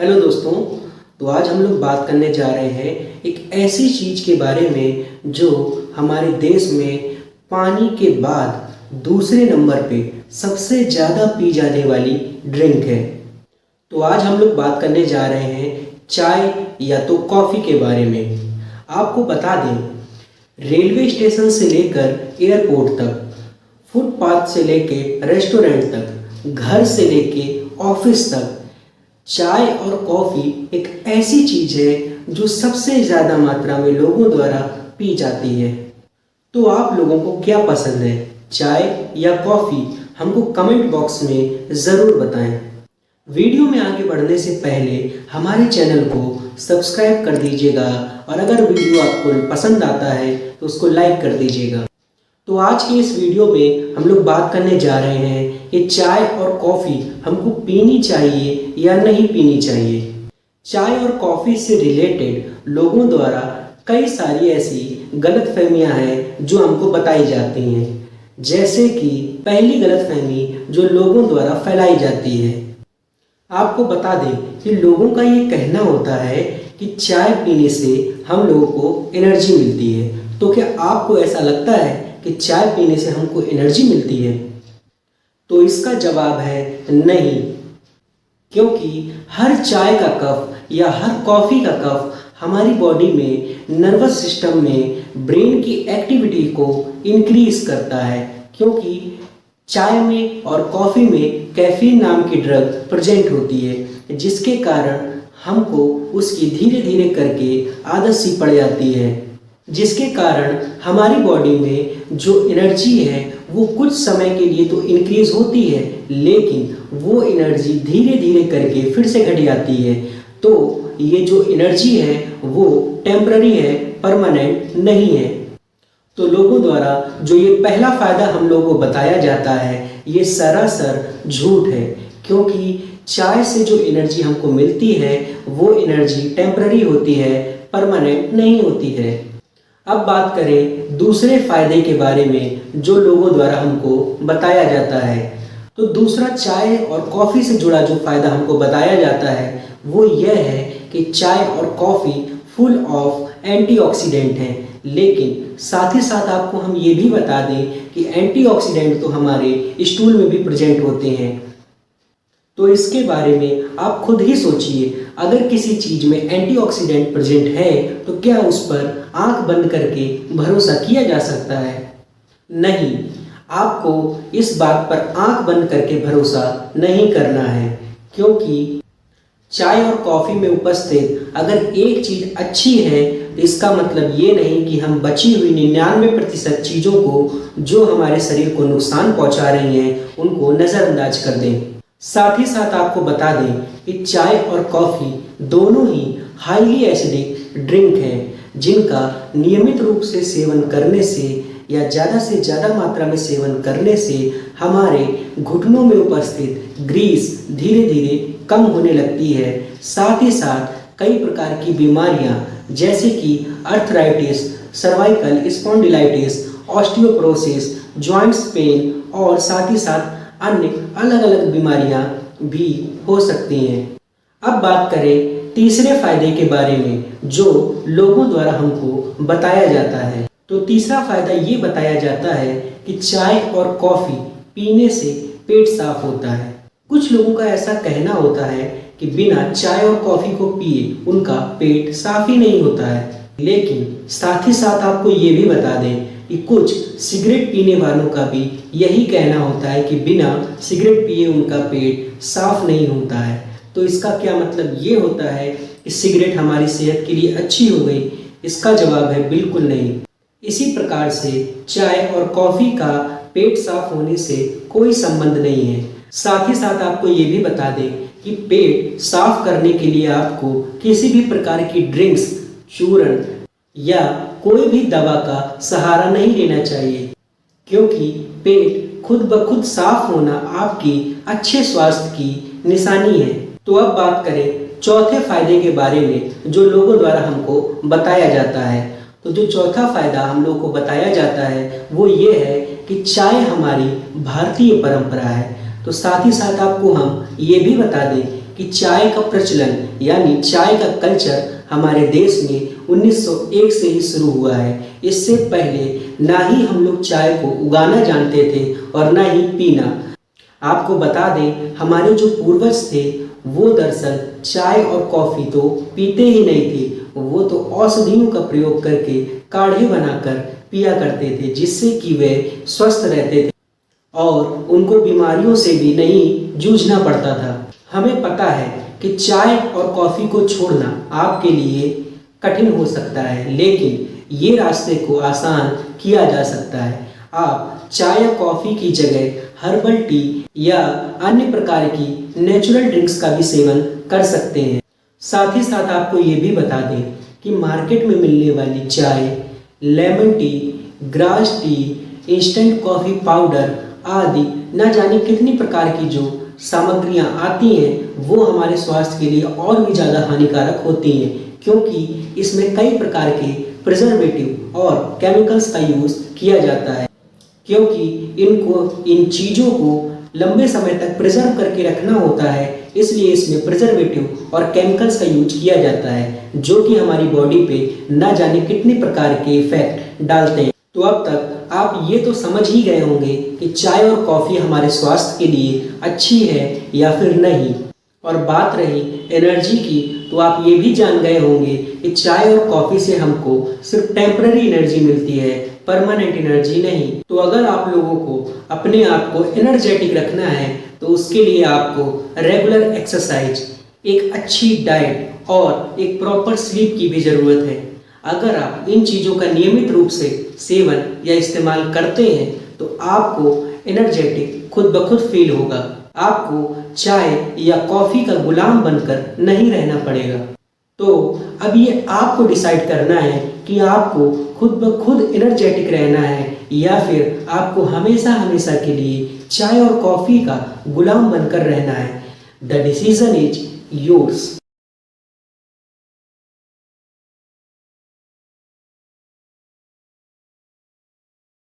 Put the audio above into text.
Hello दोस्तों। तो आज हम लोग बात करने जा रहे हैं एक ऐसी चीज़ के बारे में जो हमारे देश में पानी के बाद दूसरे नंबर पे सबसे ज़्यादा पी जाने वाली ड्रिंक है। तो आज हम लोग बात करने जा रहे हैं चाय या तो कॉफ़ी के बारे में। आपको बता दें, रेलवे स्टेशन से लेकर एयरपोर्ट तक, फुटपाथ से लेके रेस्टोरेंट तक, घर से लेके ऑफिस तक, चाय और कॉफ़ी एक ऐसी चीज़ है जो सबसे ज़्यादा मात्रा में लोगों द्वारा पी जाती है। तो आप लोगों को क्या पसंद है, चाय या कॉफ़ी? हमको कमेंट बॉक्स में ज़रूर बताएं। वीडियो में आगे बढ़ने से पहले हमारे चैनल को सब्सक्राइब कर दीजिएगा और अगर वीडियो आपको पसंद आता है तो उसको लाइक कर दीजिएगा। तो आज के इस वीडियो में हम लोग बात करने जा रहे हैं कि चाय और कॉफ़ी हमको पीनी चाहिए या नहीं पीनी चाहिए। चाय और कॉफ़ी से रिलेटेड लोगों द्वारा कई सारी ऐसी गलतफहमियां हैं जो हमको बताई जाती हैं। जैसे कि पहली गलतफहमी जो लोगों द्वारा फैलाई जाती है, आपको बता दें कि लोगों का ये कहना होता है कि चाय पीने से हम लोगों को एनर्जी मिलती है। तो क्या आपको ऐसा लगता है कि चाय पीने से हमको एनर्जी मिलती है? तो इसका जवाब है नहीं, क्योंकि हर चाय का कप या हर कॉफ़ी का कप हमारी बॉडी में, नर्वस सिस्टम में, ब्रेन की एक्टिविटी को इंक्रीज करता है। क्योंकि चाय में और कॉफ़ी में कैफीन नाम की ड्रग प्रेजेंट होती है, जिसके कारण हमको उसकी धीरे धीरे करके आदत सी पड़ जाती है, जिसके कारण हमारी बॉडी में जो एनर्जी है वो कुछ समय के लिए तो इंक्रीज होती है, लेकिन वो एनर्जी धीरे धीरे करके फिर से घट जाती है। तो ये जो एनर्जी है वो टेम्पररी है, परमानेंट नहीं है। तो लोगों द्वारा जो ये पहला फ़ायदा हम लोगों को बताया जाता है, ये सरासर झूठ है। क्योंकि चाय से जो एनर्जी हमको मिलती है वो एनर्जी टेम्पररी होती है, परमानेंट नहीं होती है। अब बात करें दूसरे फायदे के बारे में जो लोगों द्वारा हमको बताया जाता है। तो दूसरा चाय और कॉफ़ी से जुड़ा जो फ़ायदा हमको बताया जाता है वो यह है कि चाय और कॉफ़ी फुल ऑफ एंटीऑक्सीडेंट हैं। लेकिन साथ ही साथ आपको हम ये भी बता दें कि एंटीऑक्सीडेंट तो हमारे स्टूल में भी प्रेजेंट होते हैं। तो इसके बारे में आप खुद ही सोचिए, अगर किसी चीज़ में एंटीऑक्सीडेंट प्रेजेंट है तो क्या उस पर आंख बंद करके भरोसा किया जा सकता है? नहीं, आपको इस बात पर आंख बंद करके भरोसा नहीं करना है। क्योंकि चाय और कॉफ़ी में उपस्थित अगर एक चीज़ अच्छी है तो इसका मतलब ये नहीं कि हम बची हुई 99% चीज़ों को जो हमारे शरीर को नुकसान पहुंचा रही हैं उनको नज़रअंदाज कर दें। साथ ही साथ आपको बता दें कि चाय और कॉफ़ी दोनों ही हाईली एसिडिक ड्रिंक हैं, जिनका नियमित रूप से सेवन करने से या ज़्यादा से ज़्यादा मात्रा में सेवन करने से हमारे घुटनों में उपस्थित ग्रीस धीरे धीरे कम होने लगती है। साथ ही साथ कई प्रकार की बीमारियां जैसे कि arthritis, cervical spondylitis, osteoporosis, joints pain और साथ ही साथ अन्य अलग अलग बीमारियां भी हो सकती हैं। अब बात करें तीसरे फायदे के बारे में जो लोगों द्वारा हमको बताया जाता है। तो तीसरा फायदा ये बताया जाता है कि चाय और कॉफ़ी पीने से पेट साफ होता है। कुछ लोगों का ऐसा कहना होता है कि बिना चाय और कॉफ़ी को पिए उनका पेट साफ ही नहीं होता है। लेकिन साथ ही साथ आपको ये भी बता दें कि कुछ सिगरेट पीने वालों का भी यही कहना होता है कि बिना सिगरेट पिए उनका पेट साफ नहीं होता है। तो इसका क्या मतलब ये होता है कि सिगरेट हमारी सेहत के लिए अच्छी हो गई? इसका जवाब है बिल्कुल नहीं। इसी प्रकार से चाय और कॉफ़ी का पेट साफ होने से कोई संबंध नहीं है। साथ ही साथ आपको ये भी बता दें कि पेट साफ करने के लिए आपको किसी भी प्रकार की ड्रिंक्स, चूर्ण या कोई भी दवा का सहारा नहीं लेना चाहिए। क्योंकि पेट खुद ब खुद साफ होना आपकी अच्छे स्वास्थ्य की निशानी है। तो अब बात करें चौथे फायदे के बारे में जो लोगों द्वारा हमको बताया जाता है। तो जो चौथा फायदा हम लोगों को बताया जाता है वो ये है कि चाय हमारी भारतीय परंपरा है। तो साथ ही साथ आपको हम ये भी बता दें कि चाय का प्रचलन यानी चाय का कल्चर हमारे देश में 1901 से ही शुरू हुआ है। इससे पहले ना ही हम लोग चाय को उगाना जानते थे और ना ही पीना। आपको बता दें, हमारे जो पूर्वज थे वो दरअसल चाय और कॉफ़ी तो पीते ही नहीं थे, वो तो औषधियों का प्रयोग करके काढ़े बनाकर पिया करते थे, जिससे कि वे स्वस्थ रहते थे और उनको बीमारियों से भी नहीं जूझना पड़ता था। हमें पता है कि चाय और कॉफ़ी को छोड़ना आपके लिए कठिन हो सकता है, लेकिन ये रास्ते को आसान किया जा सकता है। आप चाय या कॉफ़ी की जगह हर्बल टी या अन्य प्रकार की नेचुरल ड्रिंक्स का भी सेवन कर सकते हैं। साथ ही साथ आपको ये भी बता दें कि मार्केट में मिलने वाली चाय, lemon tea, grass tea, instant coffee powder आदि न जाने कितनी प्रकार की जो सामग्रियां आती हैं वो हमारे स्वास्थ्य के लिए और भी ज़्यादा हानिकारक होती हैं, क्योंकि इसमें कई प्रकार के प्रिजर्वेटिव और केमिकल्स का यूज़ किया जाता है। क्योंकि इन चीज़ों को लंबे समय तक प्रिजर्व करके रखना होता है, इसलिए इसमें प्रिजर्वेटिव और केमिकल्स का यूज किया जाता है, जो कि हमारी बॉडी पे न जाने कितने प्रकार के इफेक्ट डालते हैं। तो अब तक आप ये तो समझ ही गए होंगे कि चाय और कॉफ़ी हमारे स्वास्थ्य के लिए अच्छी है या फिर नहीं। और बात रही एनर्जी की, तो आप ये भी जान गए होंगे कि चाय और कॉफ़ी से हमको सिर्फ टेम्पररी एनर्जी मिलती है, परमानेंट एनर्जी नहीं। तो अगर आप लोगों को अपने आप को एनर्जेटिक रखना है तो उसके लिए आपको रेगुलर एक्सरसाइज, एक अच्छी डाइट और एक प्रॉपर स्लीप की भी ज़रूरत है। अगर आप इन चीज़ों का नियमित रूप से सेवन या इस्तेमाल करते हैं तो आपको एनर्जेटिक खुद ब खुद फील होगा। आपको चाय या कॉफ़ी का गुलाम बनकर नहीं रहना पड़ेगा। तो अब ये आपको डिसाइड करना है कि आपको खुद ब खुद एनर्जेटिक रहना है या फिर आपको हमेशा हमेशा के लिए चाय और कॉफ़ी का गुलाम बनकर रहना है। The decision is yours.